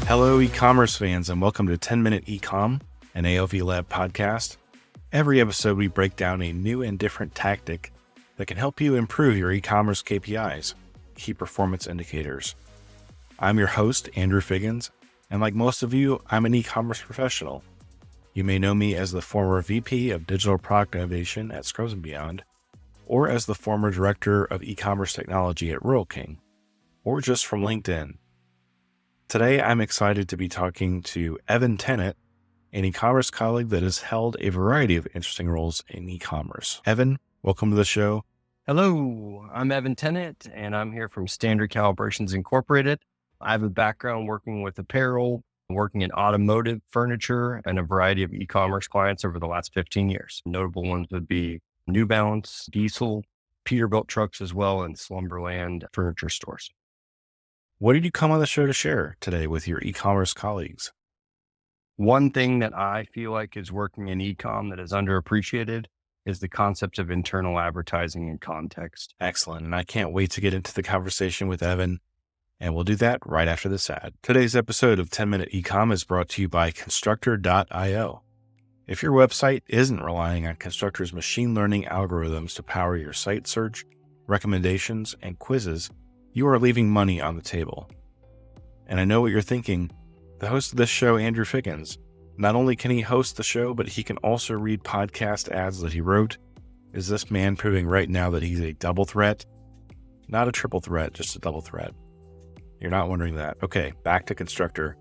Hello, e-commerce fans, and welcome to 10-Minute Ecom, an AOV Lab podcast. Every episode, we break down a new and different tactic that can help you improve your e-commerce KPIs, key performance indicators. I'm your host, Andrew Figgins, and like most of you, I'm an e-commerce professional. You may know me as the former VP of Digital Product Innovation at Scrubs & Beyond, or as the former Director of E-commerce Technology at Rural King, or just from LinkedIn. Today, I'm excited to be talking to Evan Tennant, an e-commerce colleague that has held a variety of interesting roles in e-commerce. Evan, welcome to the show. Hello, I'm Evan Tennant, and I'm here from Standard Calibrations Incorporated. I have a background working with apparel, working in automotive, furniture, and a variety of e-commerce clients over the last 15 years. Notable ones would be New Balance, Diesel, Peterbilt trucks as well, and Slumberland furniture stores. What did you come on the show to share today with your e-commerce colleagues? One thing that I feel like is working in e-com that is underappreciated is the concept of internal advertising and context. Excellent. And I can't wait to get into the conversation with Evan. And we'll do that right after this ad. Today's episode of 10-Minute Ecom is brought to you by Constructor.io. If your website isn't relying on Constructor's machine learning algorithms to power your site search, recommendations, and quizzes, you are leaving money on the table. And I know what you're thinking. The host of this show, Andrew Figgins, not only can he host the show, but he can also read podcast ads that he wrote. Is this man proving right now that he's a double threat? Not a triple threat, just a double threat. You're not wondering that. Okay, back to Constructor.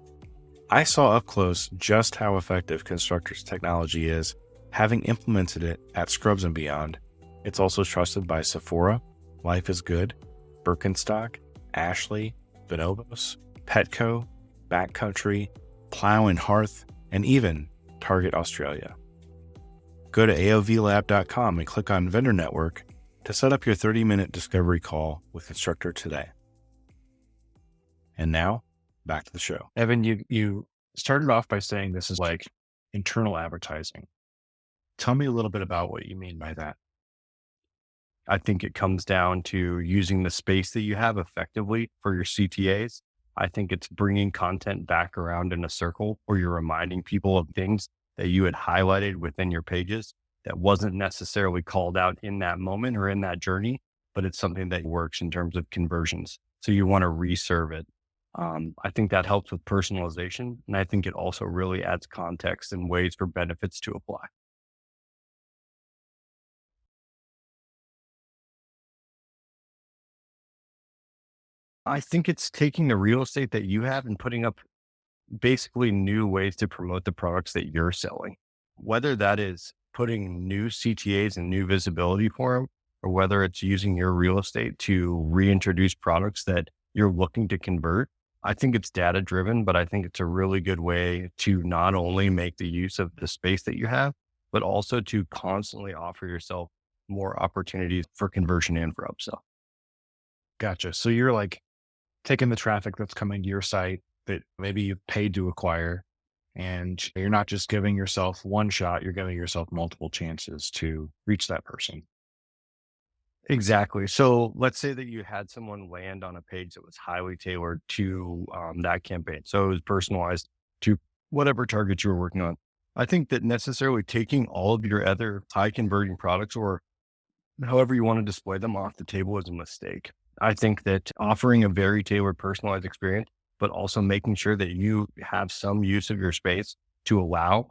I saw up close just how effective Constructor's technology is, having implemented it at Scrubs & Beyond. It's also trusted by Sephora, Life is Good, Birkenstock, Ashley, Bonobos, Petco, Backcountry, Plow and Hearth, and even Target Australia. Go to aovlab.com and click on Vendor Network to set up your 30-minute discovery call with Constructor today. And now, back to the show. Evan, you started off by saying this is like internal advertising. Tell me a little bit about what you mean by that. I think it comes down to using the space that you have effectively for your CTAs. I think it's bringing content back around in a circle where you're reminding people of things that you had highlighted within your pages that wasn't necessarily called out in that moment or in that journey, but it's something that works in terms of conversions. So you want to reserve it. I think that helps with personalization. And I think it also really adds context and ways for benefits to apply. I think it's taking the real estate that you have and putting up basically new ways to promote the products that you're selling, whether that is putting new CTAs and new visibility for them, or whether it's using your real estate to reintroduce products that you're looking to convert. I think it's data driven, but I think it's a really good way to not only make the use of the space that you have, but also to constantly offer yourself more opportunities for conversion and for upsell. Gotcha. So you're like taking the traffic that's coming to your site that maybe you've paid to acquire, and you're not just giving yourself one shot, you're giving yourself multiple chances to reach that person. Exactly. So let's say that you had someone land on a page that was highly tailored to that campaign. So it was personalized to whatever target you were working on. I think that necessarily taking all of your other high converting products, or however you want to display them, off the table is a mistake. I think that offering a very tailored, personalized experience, but also making sure that you have some use of your space to allow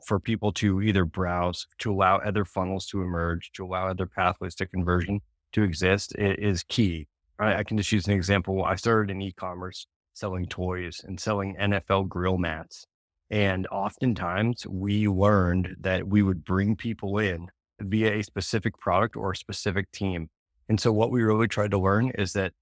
for people to either browse, to allow other funnels to emerge, to allow other pathways to conversion to exist is key. I can just use an example. I started in e-commerce selling toys and selling NFL grill mats. And oftentimes we learned that we would bring people in via a specific product or a specific team. And so what we really tried to learn is that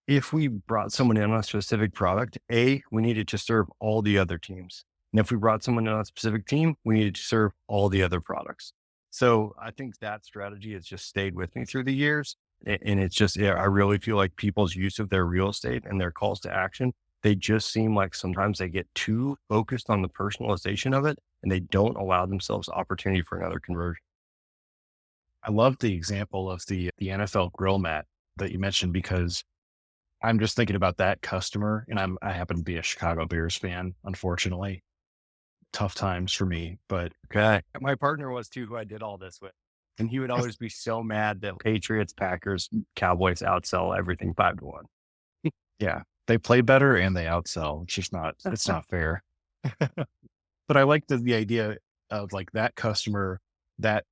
if we brought someone in on a specific product, we needed to serve all the other teams. And if we brought someone in on a specific team, we needed to serve all the other products. So I think that strategy has just stayed with me through the years. And it's just, I really feel like people's use of their real estate and their calls to action, they just seem like sometimes they get too focused on the personalization of it and they don't allow themselves opportunity for another conversion. I love the example of the NFL grill mat that you mentioned, because I'm just thinking about that customer, and I happen to be a Chicago Bears fan, unfortunately. Tough times for me, but Okay. My partner was too, who I did all this with. And he would always be so mad that Patriots, Packers, Cowboys outsell everything 5-1. yeah, they play better and they outsell. It's not fair. But I like the idea of like that customer, that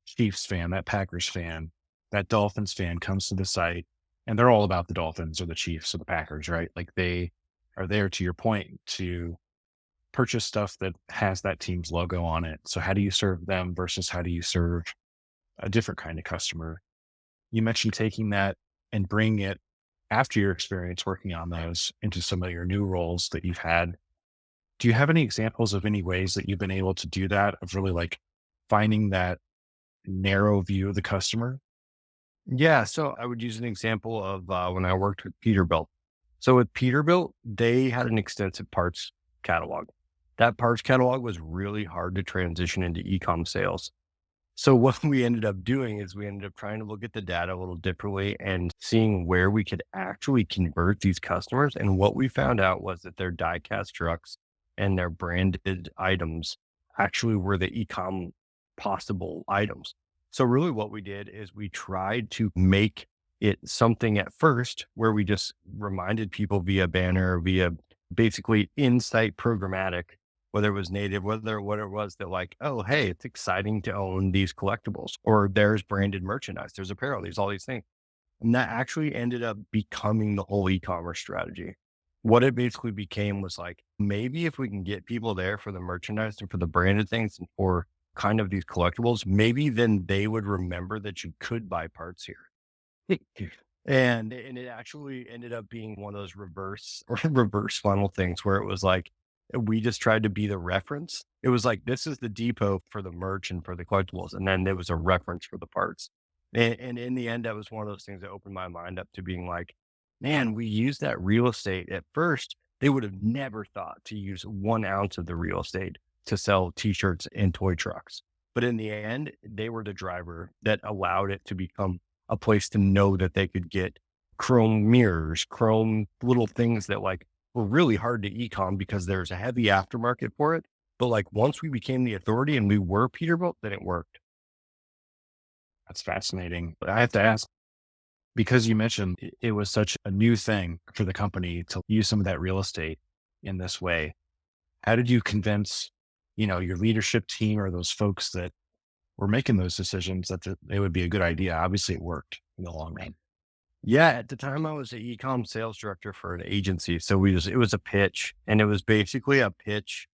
Chiefs fan, that Packers fan, that Dolphins fan comes to the site and they're all about the Dolphins or the Chiefs or the Packers, right? Like they are there, to your point, to purchase stuff that has that team's logo on it. So how do you serve them versus how do you serve a different kind of customer? You mentioned taking that and bringing it after your experience working on those into some of your new roles that you've had. Do you have any examples of any ways that you've been able to do that, of really like finding that narrow view of the customer? Yeah. So I would use an example of when I worked with Peterbilt. So with Peterbilt, they had an extensive parts catalog. That parts catalog was really hard to transition into e-com sales. So what we ended up doing is we ended up trying to look at the data a little differently and seeing where we could actually convert these customers. And what we found out was that their die-cast trucks and their branded items actually were the e-com possible items. So really what we did is we tried to make it something at first where we just reminded people via banner, via basically insight programmatic, whether it was native, whether what it was that like, oh, hey, it's exciting to own these collectibles, or there's branded merchandise, there's apparel, there's all these things. And that actually ended up becoming the whole e-commerce strategy. What it basically became was like, maybe if we can get people there for the merchandise and for the branded things and for kind of these collectibles, maybe then they would remember that you could buy parts here. And it actually ended up being one of those reverse or reverse funnel things where it was like, we just tried to be the reference. It was like, this is the depot for the merch and for the collectibles. And then there was a reference for the parts. And in the end, that was one of those things that opened my mind up to being like, man, we used that real estate. At first, they would have never thought to use 1 ounce of the real estate to sell t-shirts and toy trucks. But in the end, they were the driver that allowed it to become a place to know that they could get chrome mirrors, chrome little things that like were really hard to e-com because there's a heavy aftermarket for it. But like once we became the authority and we were Peterbilt, then it worked. That's fascinating. But I have to ask, because you mentioned it was such a new thing for the company to use some of that real estate in this way. How did you convince, your leadership team or those folks that were making those decisions that it would be a good idea? Obviously it worked in the long run. Yeah, at the time I was an e-com sales director for an agency. So it was a pitch, and it was basically a pitch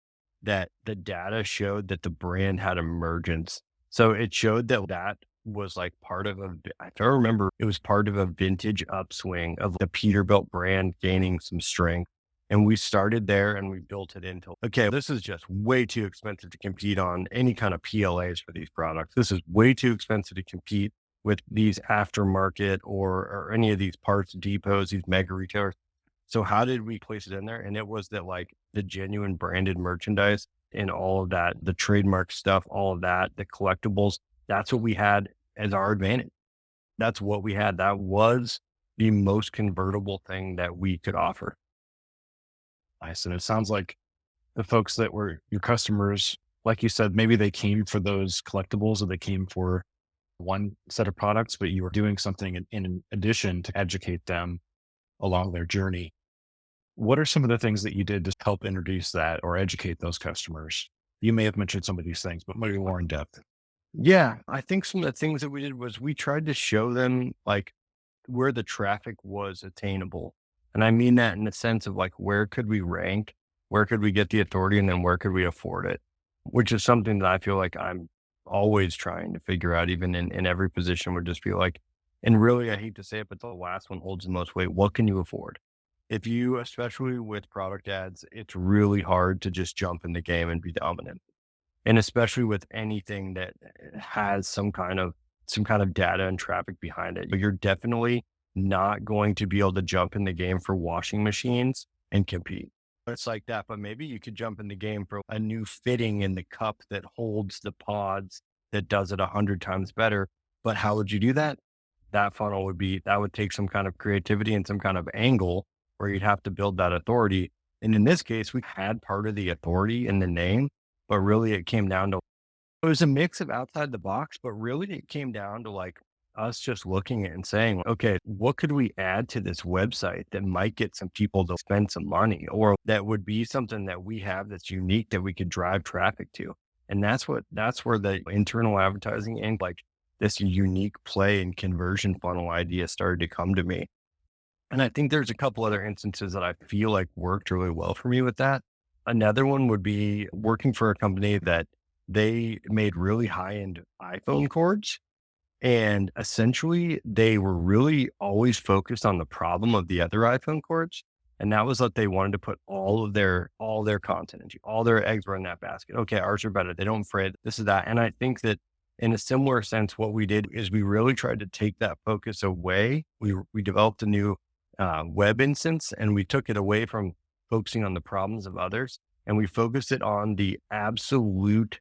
that the data showed that the brand had emergence. So it showed that that was like part of if I remember, it was part of a vintage upswing of the Peterbilt brand gaining some strength. And we started there and we built it into, okay, this is just way too expensive to compete on any kind of PLAs for these products. This is way too expensive to compete with these aftermarket or any of these parts depots, these mega retailers. So how did we place it in there? And it was that like the genuine branded merchandise and all of that, the trademark stuff, all of that, the collectibles, that's what we had as our advantage. That's what we had. That was the most convertible thing that we could offer. Nice. And it sounds like the folks that were your customers, like you said, maybe they came for those collectibles or they came for one set of products, but you were doing something in addition to educate them along their journey. What are some of the things that you did to help introduce that or educate those customers? You may have mentioned some of these things, but maybe more in depth. Yeah, I think some of the things that we did was we tried to show them like where the traffic was attainable. And I mean that in the sense of like, where could we rank? Where could we get the authority? And then where could we afford it? Which is something that I feel like I'm always trying to figure out, even in every position would just be like, and really, I hate to say it, but the last one holds the most weight. What can you afford? If you, especially with product ads, it's really hard to just jump in the game and be dominant. And especially with anything that has some kind of data and traffic behind it, but you're definitely not going to be able to jump in the game for washing machines and compete. It's like that, but maybe you could jump in the game for a new fitting in the cup that holds the pods that does it 100 times better. But how would you do that? that funnel that would take some kind of creativity and some kind of angle where you'd have to build that authority. And in this case, we had part of the authority in the name, but really it came down to, it was a mix of outside the box, but really it came down to like us just looking at it and saying, okay, what could we add to this website that might get some people to spend some money, or that would be something that we have that's unique that we could drive traffic to? And that's where the internal advertising and like this unique play and conversion funnel idea started to come to me. And I think there's a couple other instances that I feel like worked really well for me with that. Another one would be working for a company that they made really high end iPhone cords. And essentially they were really always focused on the problem of the other iPhone cords. And that was that they wanted to put all their content into, all their eggs were in that basket. Okay, ours are better. They don't fret. This is that. And I think that in a similar sense, what we did is we really tried to take that focus away. We developed a new web instance, and we took it away from focusing on the problems of others, and we focused it on the absolute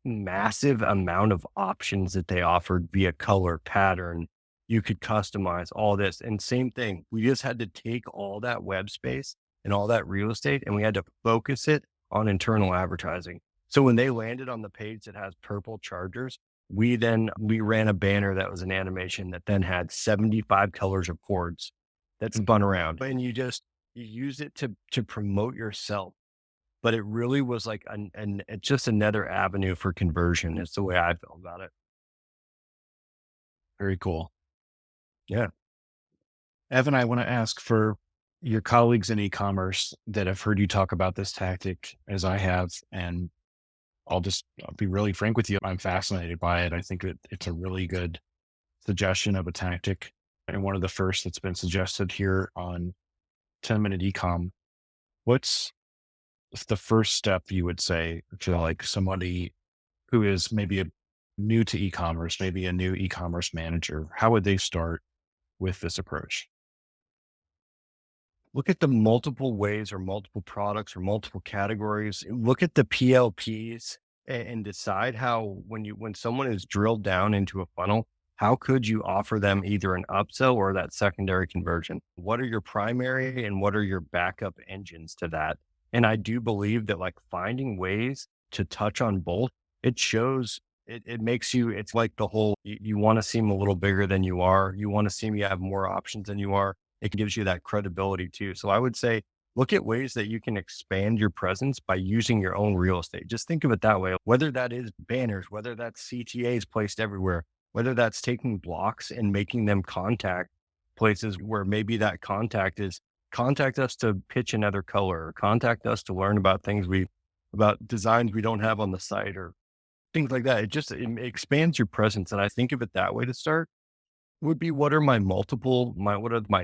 massive amount of options that they offered via color, pattern. You could customize all this. And same thing, we just had to take all that web space and all that real estate, and we had to focus it on internal advertising. So when they landed on the page that has purple chargers, we ran a banner that was an animation that then had 75 colors of cords that spun around, and you use it to promote yourself. But it really was like it's just another avenue for conversion. It's the way I felt about it. Very cool. Yeah. Evan, I want to ask, for your colleagues in e-commerce that have heard you talk about this tactic as I have, and I'll be really frank with you. I'm fascinated by it. I think that it's a really good suggestion of a tactic, and one of the first that's been suggested here on 10-minute ecom. What's the first step you would say to like somebody who is maybe new to e-commerce, maybe a new e-commerce manager? How would they start with this approach? Look at the multiple ways or multiple products or multiple categories. Look at the PLPs and decide how, when someone is drilled down into a funnel, how could you offer them either an upsell or that secondary conversion? What are your primary and what are your backup engines to that? And I do believe that like finding ways to touch on both, it shows, it makes you, it's like the whole, you want to seem a little bigger than you are. You want to seem you have more options than you are. It gives you that credibility too. So I would say, look at ways that you can expand your presence by using your own real estate. Just think of it that way, whether that is banners, whether that's CTAs placed everywhere, whether that's taking blocks and making them contact places where maybe that contact is contact us to pitch another color, or contact us to learn about about designs we don't have on the site or things like that. It expands your presence. And I think of it that way to start would be, what are my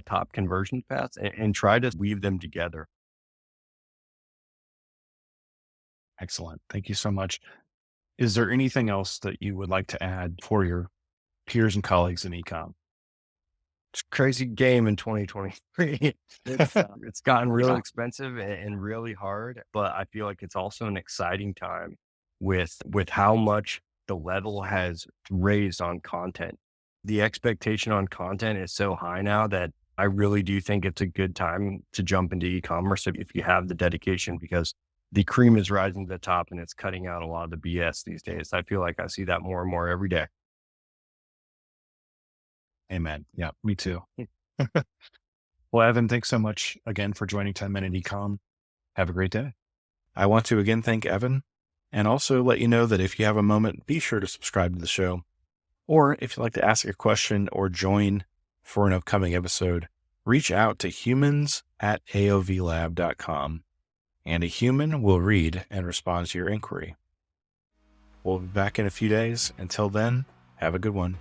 top conversion paths, and try to weave them together. Excellent. Thank you so much. Is there anything else that you would like to add for your peers and colleagues in ecom? It's a crazy game in 2023. It's gotten real expensive and really hard, but I feel like it's also an exciting time with how much the level has raised on content. The expectation on content is so high now that I really do think it's a good time to jump into e-commerce if you have the dedication, because the cream is rising to the top and it's cutting out a lot of the BS these days. I feel like I see that more and more every day. Amen. Yeah, me too. Well, Evan, thanks so much again for joining 10-minute ecom. Have a great day. I want to again thank Evan, and also let you know that if you have a moment, be sure to subscribe to the show. Or if you'd like to ask a question or join for an upcoming episode, reach out to humans@aovlab.com, and a human will read and respond to your inquiry. We'll be back in a few days. Until then, have a good one.